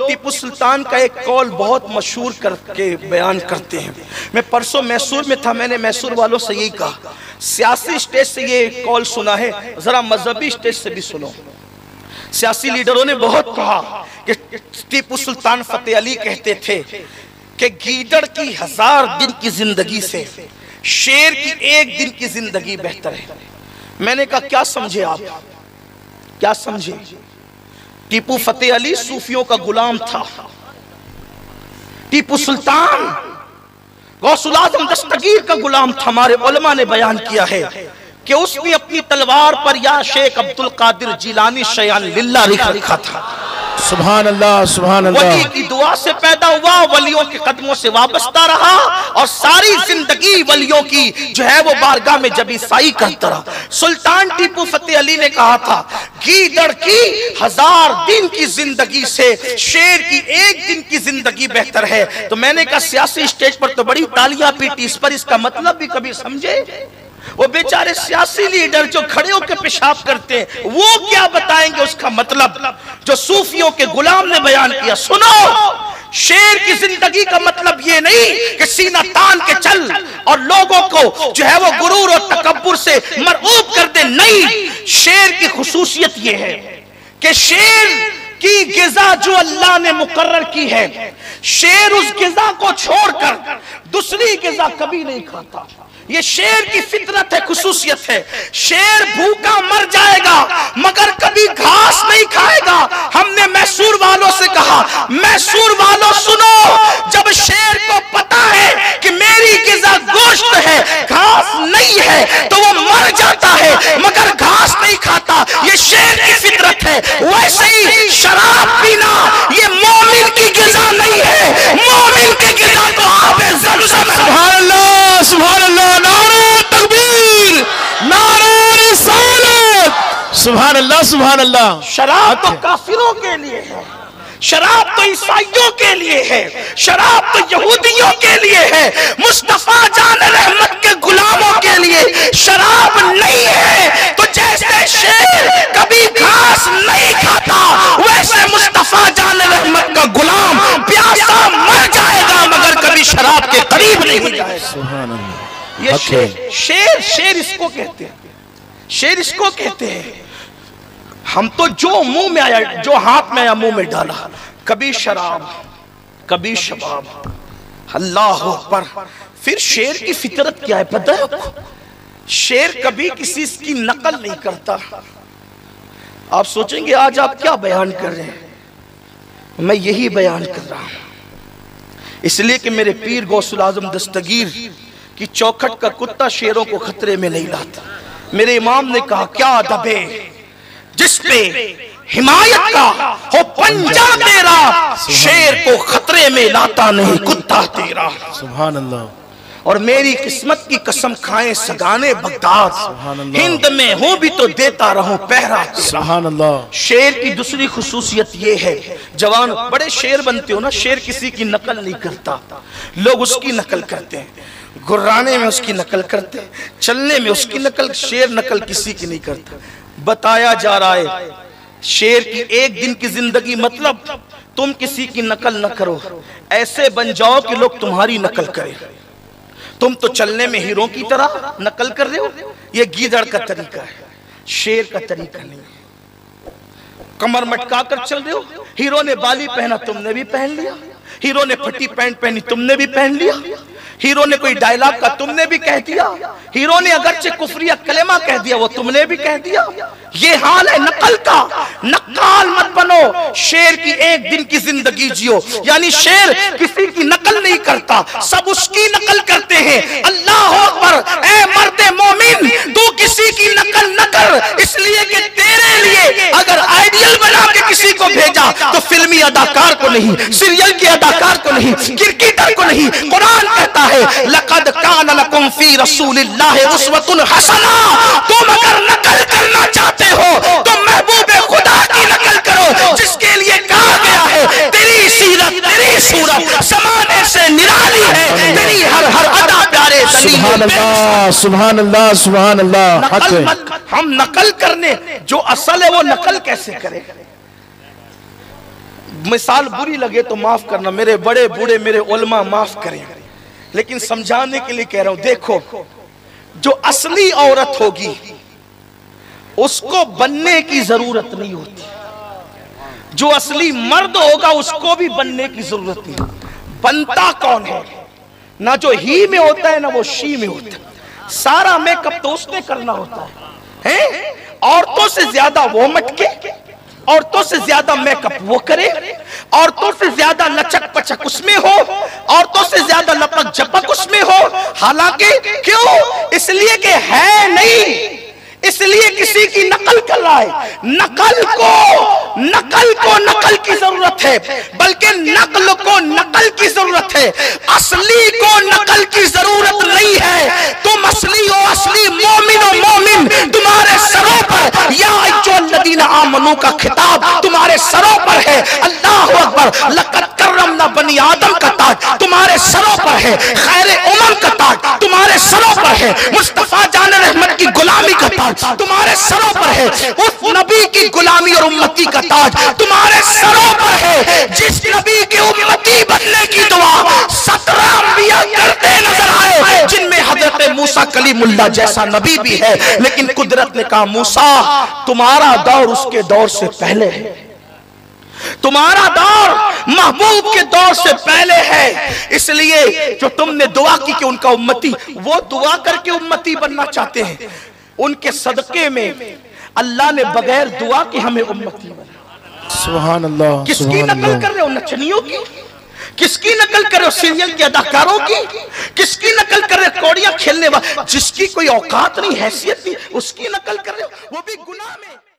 लोग टीपू सुल्तान का एक कौल बहुत मशहूर करके बयान करते हैं। मैं परसों मैसूर में था, मैंने मैसूर वालों से यही कहा, सियासी स्टेज से ये कौल सुना है, जरा मजहबी स्टेज से भी सुनो। सियासी लीडरों ने बहुत कहा कि टीपू सुल्तान फतेह अली कहते थे कि गीदड़ की 1000 दिन की जिंदगी से शेर की 1 दिन की जिंदगी बेहतर है। मैंने कहा क्या समझे आप, क्या समझे? टीपू फतेह अली सूफियों का गुलाम था। टीपू सुल्तान गौसुल आजम दस्तगीर का गुलाम था। हमारे उलमा ने बयान किया है कि उसने अपनी तलवार पर या शेख अब्दुल कादिर जिलानी शयान लिल्लाह लिख रखा था। सुभान अल्लाह, सुभान अल्लाह। वली की दुआ से पैदा हुआ, वलियों के कदमों से वाबस्ता रहा और सारी जिंदगी वलियों की जो है वो बारगाह में जबी साई करता रहा। सुल्तान टीपू फतेह अली ने कहा था गीदड़ की 1000 दिन की जिंदगी से शेर की 1 दिन की जिंदगी बेहतर है। तो मैंने कहा सियासी स्टेज पर तो बड़ी तालियां पीटी, इस पर इसका मतलब भी कभी समझे? वो बेचारे सियासी लीडर जो खड़े होकर पेशाब करते हैं वो क्या बताएंगे उसका मतलब, जो सूफियों के गुलाम ने बयान किया। सुनो, शेर की जिंदगी का मतलब ये नहीं कि सीना तान के चल और लोगों को जो है वो गुरूर और तकब्बुर से मरऊब कर दे, नहीं। शेर की खुसूसियत ये है कि शेर की गिज़ा जो अल्लाह ने मुकर्रर की है, शेर उस गिज़ा को छोड़कर दूसरी गिज़ा कभी नहीं खाता। ये शेर की फितरत है, खुसूसियत है। शेर भूखा मर जाएगा मगर कभी घास नहीं खाएगा। हमने मैसूर वालों से कहा, मैसूर वालों सुनो, जब शेर को पता है कि मेरी गिज़ा गोश्त है, घास नहीं है, तो वो मर जाता है मगर घास नहीं खाता। ये शेर की फितरत है। वैसे ही शराब पीना ये मोमिन की गिज़ा नहीं है। मोमिन की गिज़ा तो आबे ज़मज़म है। सुभान अल्लाह, सुभान अल्लाह। नारे तकबीर, नारे रिसालत। सुभान अल्लाह, सुभान अल्लाह। शराब तो काफिरों के लिए है, शराब तो ईसाइयों के लिए है, शराब तो यहूदियों के लिए है, मुस्तफा जान रहमत के गुलामों के लिए शराब नहीं है। तो जैसे शेर कभी घास नहीं खाता, वैसे मुस्तफा जान रहमत का गुलाम प्यासा मर जाएगा मगर कभी शराब के करीब नहीं जाएगा। सुभान अल्लाह। ये शेर इसको कहते हैं, शेर इसको कहते हैं। हम तो जो मुंह में आया, जो हाथ में आया मुंह में डाला, कभी शराब कभी शबाब, अल्लाह अकबर। फिर शेर की फितरत क्या है पता है आपको? शेर कभी किसी की नकल नहीं करता। आप सोचेंगे आज आप क्या बयान कर रहे हैं, मैं यही बयान कर रहा हूं। इसलिए कि मेरे पीर गौसुल आजम दस्तगीर कि चौखट का कुत्ता शेरों को खतरे में नहीं लाता। मेरे इमाम ने कहा क्या दबे जिस पे हिमायत का हो पंजा तेरा, शेर को खतरे में लाता नहीं कुत्ता तेरा। सुभान अल्लाह। और मेरी किस्मत की कसम खाएं सगाने बगदाद, हिंद में हूं भी तो देता रहूं पहरा। सुभान अल्लाह। शेर की दूसरी खुसूसियत ये है, जवान बड़े शेर बनते हो ना, शेर किसी की नकल नहीं करता, लोग उसकी नकल करते हैं। गुर्राने में उसकी नकल करते हैं, चलने में उसकी नकल। शेर नकल किसी की नहीं करता। बताया जा रहा है शेर की 1 दिन की जिंदगी मतलब तुम किसी की नकल न करो, ऐसे बन जाओ कि लोग तुम्हारी नकल करें। तुम तो चलने में हीरो की तरह नकल कर रहे हो, ये गीदड़ का तरीका है, शेर का तरीका नहीं है। कमर मटका कर चल रहे हो, हीरो ने बाली पहना तुमने भी पहन लिया, हीरो ने फटी पैंट पहनी तुमने भी पहन लिया, हीरो ने कोई डायलॉग का तुमने भी कह दिया, हीरो ने अगरचे कुफरिया कलेमा कह दिया वो तुमने भी कह दिया। ये हाल है नकल का। नक्काल मत बनो, शेर की 1 दिन की जिंदगी जियो। यानी शेर किसी की नकल नहीं करता, सब उसकी नकल करते हैं। अल्लाह अकबर। ऐ मर्दे मोमिन, तू किसी की नकल न कर, इसलिए कि तेरे लिए अगर आइडियल बना के किसी को भेजा तो फिल्मी अदाकार को नहीं, सीरियल के अदाकार को नहीं, क्रिकेटर को नहीं। कुरान कहता है लक़द कान लकुम फी रसूलिल्लाहि उस्वतुन हसना। तुम अगर नकल करना चाहते हो तो महबूब खुदा की नकल करो, जिसके लिए कहा गया है तेरी सीरत तेरी सूरत समाने से निराली है, तेरी हर हर अदा प्यारे। सुभान अल्लाह, सुभान अल्लाह, सुभान अल्लाह। हम नकल करने, जो असल है वो नकल कैसे करें? मिसाल बुरी लगे तो माफ करना, मेरे बड़े बूढ़े मेरे उलमा माफ करें, लेकिन समझाने के लिए कह रहा हूं। देखो, जो असली औरत होगी उसको बनने की जरूरत नहीं होती, जो असली मर्द होगा उसको भी बनने की जरूरत नहीं। बनता कौन है? ना जो ही में होता है ना वो शी में होता है। सारा मेकअप तो उसने करना होता है? औरतों से ज्यादा वो मटके, औरतों से ज्यादा मेकअप वो करे, औरतों से ज्यादा लचक पचक उसमें हो, औरतों से ज्यादा लपक झपक उसमें हो। हालांकि क्यों? इसलिए कि है नहीं, इसलिए किसी की नकल कर रहा है। नकल को नकल की जरूरत है, बल्कि नकल को नकल की जरूरत है, असली को नकल की जरूरत नहीं है। तुम असली हो, असली मोमिन हो, मोमिन तुम्हारे सरों पर या अय्युहल्लज़ीना आमनू का खिताब तुम्हारे सरों पर है। अल्लाहु अकबर। लक़द कर्रमना बनी आदम का ताज तुम्हारे सरों पर है, खैर उमम का ताज तुम्हारे सरों पर है, मुस्तफा जान रहमत की गुलामी का ताज तुम्हारे सरों पर है, उस नबी की गुलामी और उम्मती का ताज तुम्हारे सरों पर है, जिस नबी की उम्मती बनने की दुआ 17 अंबिया करते नजर आए, जिनमें हजरत मूसा कलीमुल्लाह जैसा नबी भी है। लेकिन कुदरत ने कहा मूसा तुम्हारा दौर उसके दौर से पहले है, तुम्हारा दौर महबूब के दौर से पहले है। इसलिए जो तुमने दुआ की कि उनका उम्मती, वो दुआ करके उम्मती बनना चाहते हैं, उनके सदके में अल्लाह ने बगैर दुआ के हमें उम्मती बना। सुभान अल्लाह। किसकी नकल कर रहे हो? नचनियों की? किसकी नकल कर रहे हो? सीरियल के अदाकारों की? किसकी नकल कर रहे हो? कौड़ियां खेलने वाले, जिसकी कोई औकात नहीं, हैसियत नहीं, उसकी नकल कर रहे हो, वो भी गुनाह में।